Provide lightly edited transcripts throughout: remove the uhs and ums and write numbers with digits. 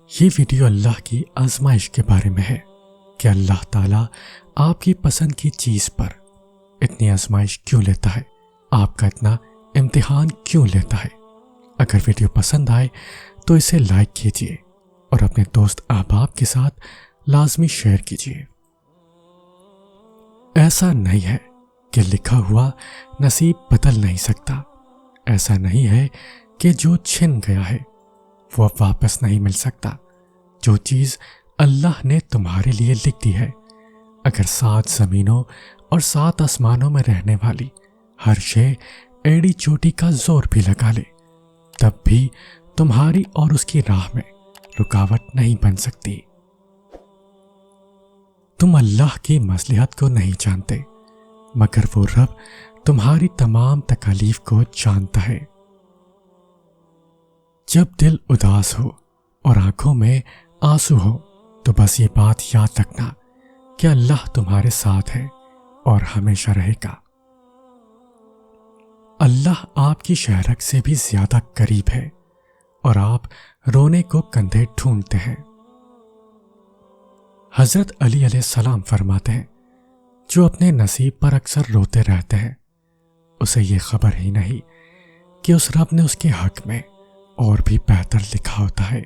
یہ ویڈیو اللہ کی آزمائش کے بارے میں ہے کہ اللہ تعالیٰ آپ کی پسند کی چیز پر اتنی آزمائش کیوں لیتا ہے، آپ کا اتنا امتحان کیوں لیتا ہے۔ اگر ویڈیو پسند آئے تو اسے لائک کیجیے اور اپنے دوست احباب کے ساتھ لازمی شیئر کیجیے۔ ایسا نہیں ہے کہ لکھا ہوا نصیب بدل نہیں سکتا، ایسا نہیں ہے کہ جو چھن گیا ہے وہ اب واپس نہیں مل سکتا۔ جو چیز اللہ نے تمہارے لیے لکھ دی ہے، اگر 7 زمینوں اور 7 آسمانوں میں رہنے والی ہر شے ایڑی چوٹی کا زور بھی لگا لے، تب بھی تمہاری اور اس کی راہ میں رکاوٹ نہیں بن سکتی۔ تم اللہ کی مصلحت کو نہیں جانتے، مگر وہ رب تمہاری تمام تکالیف کو جانتا ہے۔ جب دل اداس ہو اور آنکھوں میں آنسو ہو تو بس یہ بات یاد رکھنا کہ اللہ تمہارے ساتھ ہے اور ہمیشہ رہے گا۔ اللہ آپ کی شہرک سے بھی زیادہ قریب ہے اور آپ رونے کو کندھے ڈھونڈتے ہیں۔ حضرت علی علیہ السلام فرماتے ہیں، جو اپنے نصیب پر اکثر روتے رہتے ہیں اسے یہ خبر ہی نہیں کہ اس رب نے اس کے حق میں اور بھی بہتر لکھا ہوتا ہے۔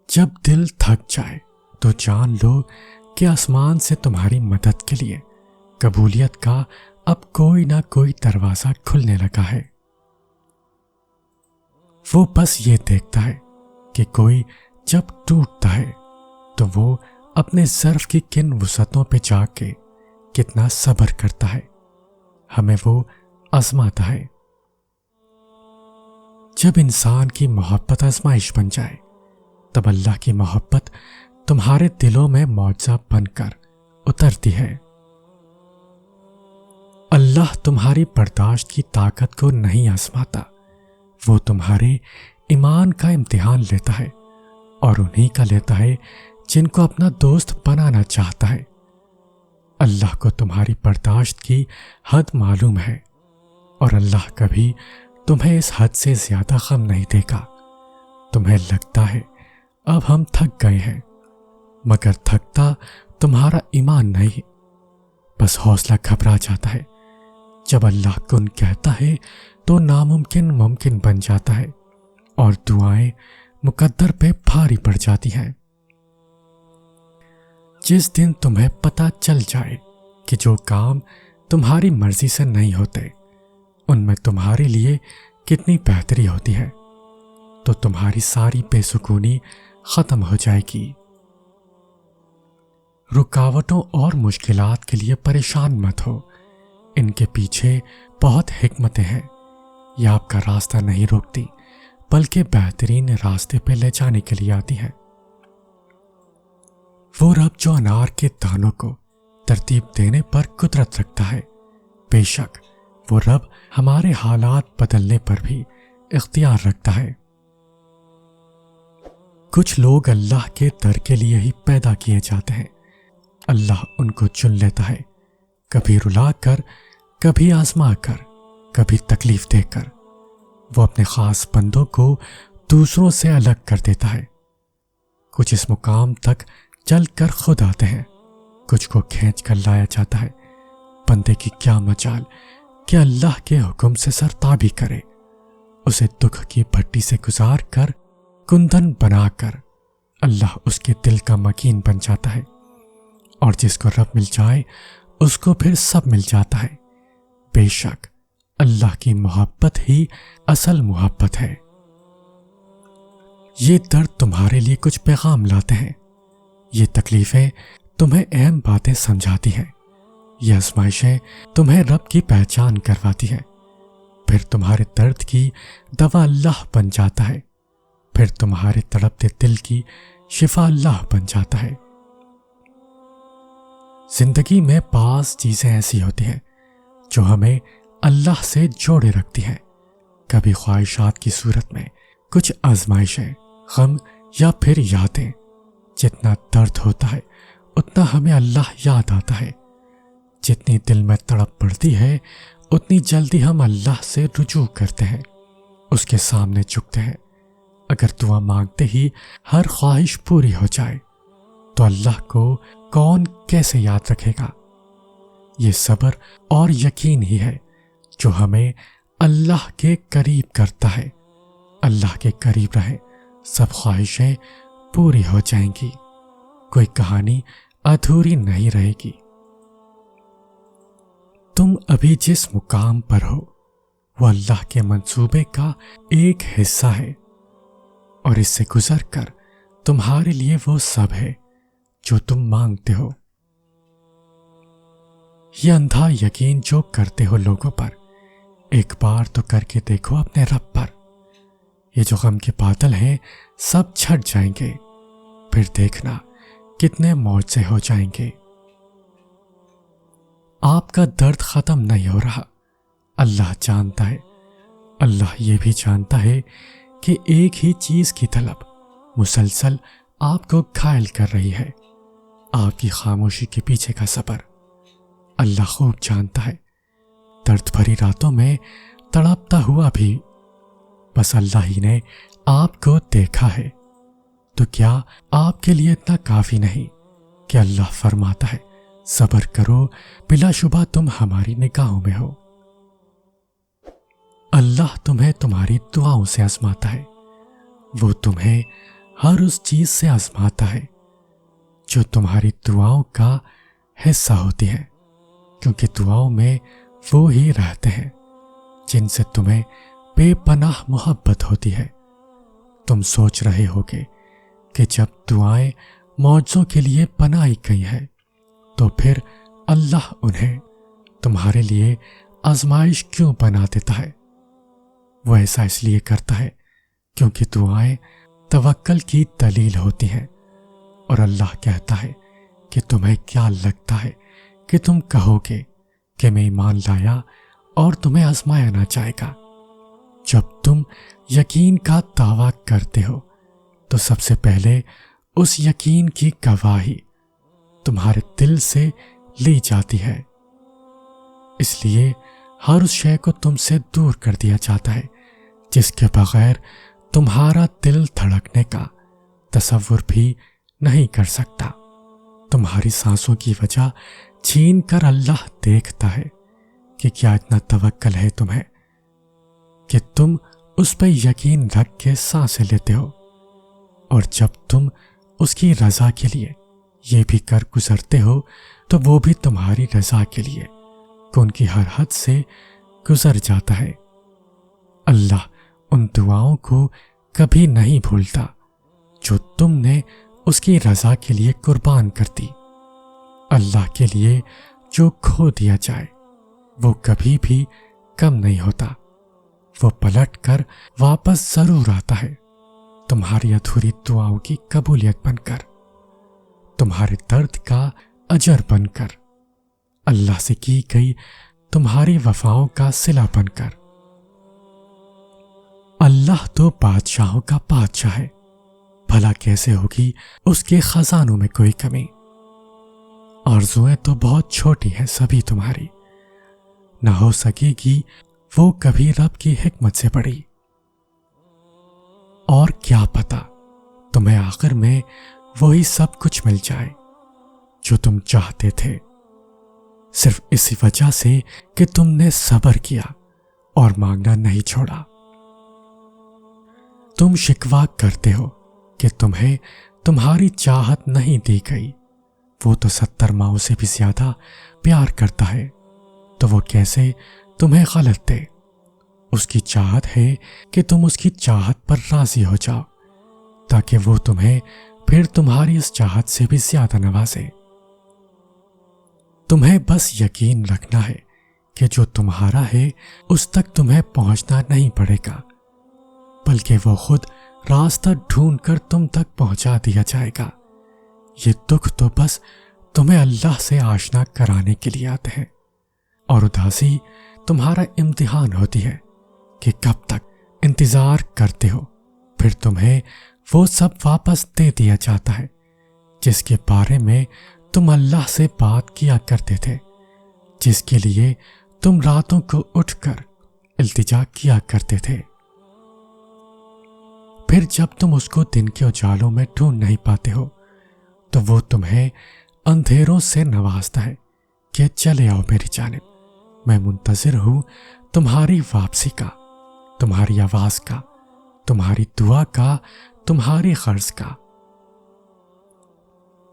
جب دل تھک جائے تو جان لو کہ آسمان سے تمہاری مدد کے لیے قبولیت کا اب کوئی نہ کوئی دروازہ کھلنے لگا ہے۔ وہ بس یہ دیکھتا ہے کہ کوئی جب ٹوٹتا ہے تو وہ اپنے ظرف کی کن وسعتوں پہ جا کے کتنا صبر کرتا ہے، ہمیں وہ آزماتا ہے۔ جب انسان کی محبت آزمائش بن جائے تب اللہ کی محبت تمہارے دلوں میں معجزہ بن کر اترتی ہے۔ اللہ تمہاری برداشت کی طاقت کو نہیں آزماتا، وہ تمہارے ایمان کا امتحان لیتا ہے اور انہی کا لیتا ہے جن کو اپنا دوست بنانا چاہتا ہے۔ اللہ کو تمہاری برداشت کی حد معلوم ہے اور اللہ کبھی تمہیں اس حد سے زیادہ غم نہیں دے گا۔ تمہیں لگتا ہے اب ہم تھک گئے ہیں، مگر تھکتا تمہارا ایمان نہیں، بس حوصلہ گھبرا جاتا ہے۔ جب اللہ کن کہتا ہے تو ناممکن ممکن بن جاتا ہے اور دعائیں مقدر پہ بھاری پڑ جاتی ہیں۔ جس دن تمہیں پتہ چل جائے کہ جو کام تمہاری مرضی سے نہیں ہوتے ان میں تمہارے لیے کتنی بہتری ہوتی ہے تو تمہاری ساری بے سکونی ختم ہو جائے گی۔ رکاوٹوں اور مشکلات کے لیے پریشان مت ہو، ان کے پیچھے بہت حکمتیں ہیں۔ یہ آپ کا راستہ نہیں روکتی بلکہ بہترین راستے پہ لے جانے کے لیے آتی ہیں۔ وہ رب جو انار کے دانوں کو ترتیب دینے پر قدرت رکھتا ہے، بے شک وہ رب ہمارے حالات بدلنے پر بھی اختیار رکھتا ہے۔ کچھ لوگ اللہ کے در کے لیے ہی پیدا کیے جاتے ہیں، اللہ ان کو چن لیتا ہے، کبھی رلا کر، کبھی آزما کر، کبھی تکلیف دے کر۔ وہ اپنے خاص بندوں کو دوسروں سے الگ کر دیتا ہے۔ کچھ اس مقام تک چل کر خود آتے ہیں، کچھ کو کھینچ کر لایا جاتا ہے۔ بندے کی کیا مجال کہ اللہ کے حکم سے سرتابی کرے، اسے دکھ کی بھٹی سے گزار کر کندن بنا کر اللہ اس کے دل کا مکین بن جاتا ہے، اور جس کو رب مل جائے اس کو پھر سب مل جاتا ہے۔ بے شک اللہ کی محبت ہی اصل محبت ہے۔ یہ درد تمہارے لیے کچھ پیغام لاتے ہیں، یہ تکلیفیں تمہیں اہم باتیں سمجھاتی ہیں، یہ آزمائشیں تمہیں رب کی پہچان کرواتی ہیں۔ پھر تمہارے درد کی دوا اللہ بن جاتا ہے، پھر تمہارے تڑپتے دل کی شفا اللہ بن جاتا ہے۔ زندگی میں بعض چیزیں ایسی ہوتی ہیں جو ہمیں اللہ سے جوڑے رکھتی ہیں، کبھی خواہشات کی صورت میں، کچھ آزمائشیں، غم یا پھر یادیں۔ جتنا درد ہوتا ہے اتنا ہمیں اللہ یاد آتا ہے، جتنی دل میں تڑپ پڑتی ہے اتنی جلدی ہم اللہ سے رجوع کرتے ہیں، اس کے سامنے جھکتے ہیں، اگر دعا مانگتے ہی ہر خواہش پوری ہو جائے تو اللہ کو کون کیسے یاد رکھے گا؟ یہ صبر اور یقین ہی ہے جو ہمیں اللہ کے قریب کرتا ہے۔ اللہ کے قریب رہیں، سب خواہشیں پوری ہو جائیں گی، کوئی کہانی ادھوری نہیں رہے گی۔ تم ابھی جس مقام پر ہو وہ اللہ کے منصوبے کا ایک حصہ ہے، اور اس سے گزر کر تمہارے لیے وہ سب ہے جو تم مانگتے ہو۔ یہ اندھا یقین جو کرتے ہو لوگوں پر، ایک بار تو کر کے دیکھو اپنے رب پر۔ یہ جو غم کے بادل ہیں سب چھٹ جائیں گے، پھر دیکھنا کتنے معجزے ہو جائیں گے۔ آپ کا درد ختم نہیں ہو رہا، اللہ جانتا ہے۔ اللہ یہ بھی جانتا ہے کہ ایک ہی چیز کی طلب مسلسل آپ کو گھائل کر رہی ہے، آپ کی خاموشی کے پیچھے کا صبر۔ اللہ خوب جانتا ہے، درد بھری راتوں میں تڑپتا ہوا بھی بس اللہ ہی نے آپ کو دیکھا ہے۔ تو کیا آپ کے لیے اتنا کافی نہیں کہ اللہ فرماتا ہے صبر کرو، بلا شبہ تم ہماری نگاہوں میں ہو۔ اللہ تمہیں تمہاری دعاؤں سے آزماتا ہے، وہ تمہیں ہر اس چیز سے آزماتا ہے جو تمہاری دعاؤں کا حصہ ہوتی ہے، کیونکہ دعاؤں میں وہ ہی رہتے ہیں جن سے تمہیں بے پناہ محبت ہوتی ہے۔ تم سوچ رہے ہوگے کہ جب دعائیں معجزوں کے لیے بنائی گئی ہیں تو پھر اللہ انہیں تمہارے لیے آزمائش کیوں بنا دیتا ہے؟ وہ ایسا اس لیے کرتا ہے کیونکہ دعائیں توکل کی دلیل ہوتی ہیں، اور اللہ کہتا ہے کہ تمہیں کیا لگتا ہے کہ تم کہو گے کہ میں ایمان لایا اور تمہیں آزمایا نہ جائے گا؟ جب تم یقین کا دعویٰ کرتے ہو تو سب سے پہلے اس یقین کی گواہی تمہارے دل سے لی جاتی ہے، اس لیے ہر اس شے کو تم سے دور کر دیا جاتا ہے جس کے بغیر تمہارا دل دھڑکنے کا تصور بھی نہیں کر سکتا۔ تمہاری سانسوں کی وجہ چھین کر اللہ دیکھتا ہے کہ کیا اتنا توکل ہے تمہیں کہ تم اس پہ یقین رکھ کے سانسیں لیتے ہو، اور جب تم اس کی رضا کے لیے یہ بھی کر گزرتے ہو تو وہ بھی تمہاری رضا کے لیے ان کی ہر حد سے گزر جاتا ہے۔ اللہ ان دعاؤں کو کبھی نہیں بھولتا جو تم نے اس کی رضا کے لیے قربان کر دی۔ اللہ کے لیے جو کھو دیا جائے وہ کبھی بھی کم نہیں ہوتا، وہ پلٹ کر واپس ضرور آتا ہے تمہاری ادھوری دعاؤں کی قبولیت بن کر، تمہارے درد کا اجر بن کر، اللہ سے کی گئی تمہاری وفاؤں کا صلہ بن کر۔ اللہ تو بادشاہوں کا بادشاہ ہے، بھلا کیسے ہوگی اس کے خزانوں میں کوئی کمی؟ آرزویں تو بہت چھوٹی ہیں سبھی تمہاری، نہ ہو سکے گی وہ کبھی رب کی حکمت سے بڑی۔ اور کیا پتا تمہیں آخر میں وہی سب کچھ مل جائے جو تم چاہتے تھے، صرف اسی وجہ سے کہ تم نے صبر کیا اور مانگنا نہیں چھوڑا۔ تم شکوہ کرتے ہو کہ تمہیں تمہاری چاہت نہیں دی گئی، وہ تو 70 ماؤں سے بھی زیادہ پیار کرتا ہے، تو وہ کیسے تمہیں غلط دے؟ اس کی چاہت ہے کہ تم اس کی چاہت پر راضی ہو جاؤ تاکہ وہ تمہیں پھر تمہاری اس چاہت سے بھی زیادہ نوازے۔ تمہیں بس یقین رکھنا ہے کہ جو تمہارا ہے اس تک تمہیں پہنچنا نہیں پڑے گا، بلکہ وہ خود راستہ ڈھونڈ کر تم تک پہنچا دیا جائے گا۔ یہ دکھ تو بس تمہیں اللہ سے آشنا کرانے کے لیے آتے ہیں، اور اداسی تمہارا امتحان ہوتی ہے کہ کب تک انتظار کرتے ہو، پھر تمہیں وہ سب واپس دے دیا جاتا ہے جس کے بارے میں تم اللہ سے بات کیا کرتے تھے، جس کے لیے تم راتوں کو اٹھ کر التجا کیا کرتے تھے۔ پھر پھر جب تم اس کو دن کے اجالوں میں ڈھونڈ نہیں پاتے ہو تو وہ تمہیں اندھیروں سے نوازتا ہے کہ چلے آؤ میری جانب، میں منتظر ہوں تمہاری واپسی کا، تمہاری آواز کا، تمہاری دعا کا، تمہاری غرض کا۔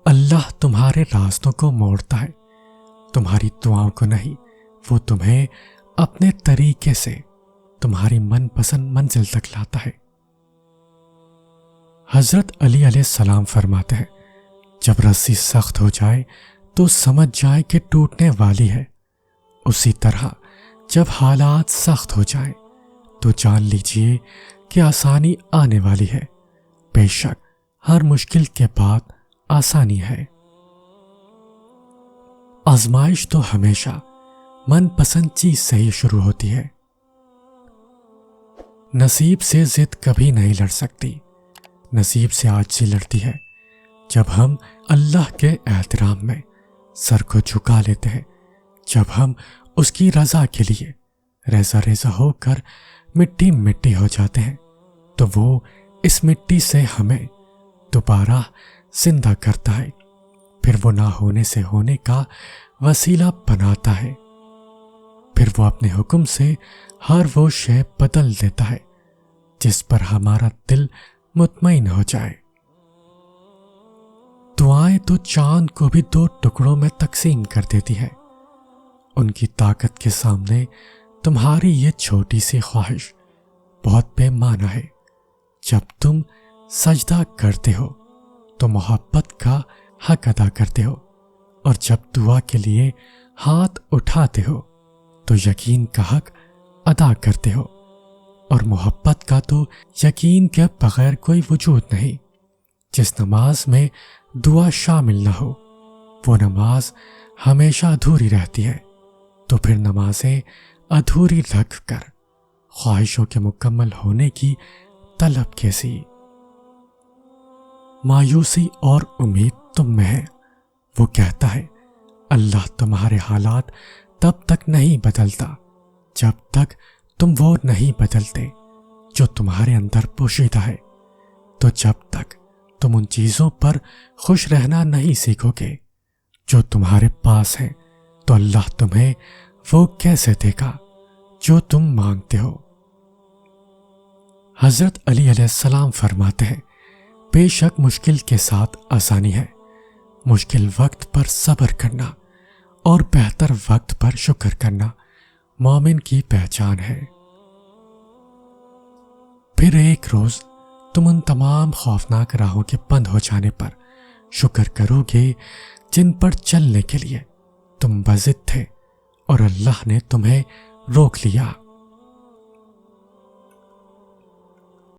اللہ تمہارے راستوں کو موڑتا ہے، تمہاری دعاؤں کو نہیں۔ وہ تمہیں اپنے طریقے سے تمہاری من پسند منزل تک لاتا ہے۔ حضرت علی علیہ السلام فرماتے ہیں، جب رسی سخت ہو جائے تو سمجھ جائے کہ ٹوٹنے والی ہے، اسی طرح جب حالات سخت ہو جائیں تو جان لیجئے کہ آسانی آنے والی ہے۔ بے شک ہر مشکل کے بعد آسانی ہے۔ آزمائش تو ہمیشہ من پسند چیز سے ہی شروع ہوتی ہے۔ نصیب سے ضد کبھی نہیں لڑ سکتی، نصیب سے عاجزی لڑتی ہے۔ جب ہم اللہ کے احترام میں سر کو جھکا لیتے ہیں، جب ہم اس کی رضا کے لیے ریزہ ریزہ ہو کر مٹی مٹی ہو جاتے ہیں تو وہ اس مٹی سے ہمیں دوبارہ زندہ کرتا ہے، پھر وہ نہ ہونے سے ہونے کا وسیلہ بناتا ہے، پھر وہ اپنے حکم سے ہر وہ شے بدل دیتا ہے جس پر ہمارا دل مطمئن ہو جائے۔ دعائیں تو چاند کو بھی 2 ٹکڑوں میں تقسیم کر دیتی ہے۔ ان کی طاقت کے سامنے تمہاری یہ چھوٹی سی خواہش بہت بے معنی ہے۔ جب تم سجدہ کرتے ہو تو محبت کا حق ادا کرتے ہو، اور جب دعا کے لیے ہاتھ اٹھاتے ہو تو یقین کا حق ادا کرتے ہو، اور محبت کا تو یقین کے بغیر کوئی وجود نہیں۔ جس نماز میں دعا شامل نہ ہو وہ نماز ہمیشہ ادھوری رہتی ہے، تو پھر نمازیں ادھوری رکھ کر خواہشوں کے مکمل ہونے کی طلب کیسی؟ مایوسی اور امید تم میں ہے۔ وہ کہتا ہے، اللہ تمہارے حالات تب تک نہیں بدلتا جب تک تم وہ نہیں بدلتے جو تمہارے اندر پوشیدہ ہے۔ تو جب تک تم ان چیزوں پر خوش رہنا نہیں سیکھو گے جو تمہارے پاس ہیں تو اللہ تمہیں وہ کیسے دے گا جو تم مانگتے ہو۔ حضرت علی علیہ السلام فرماتے ہیں، بے شک مشکل کے ساتھ آسانی ہے، مشکل وقت پر صبر کرنا اور بہتر وقت پر شکر کرنا مومن کی پہچان ہے۔ پھر ایک روز تم ان تمام خوفناک راہوں کے بند ہو جانے پر شکر کرو گے جن پر چلنے کے لیے تم بضد تھے اور اللہ نے تمہیں روک لیا۔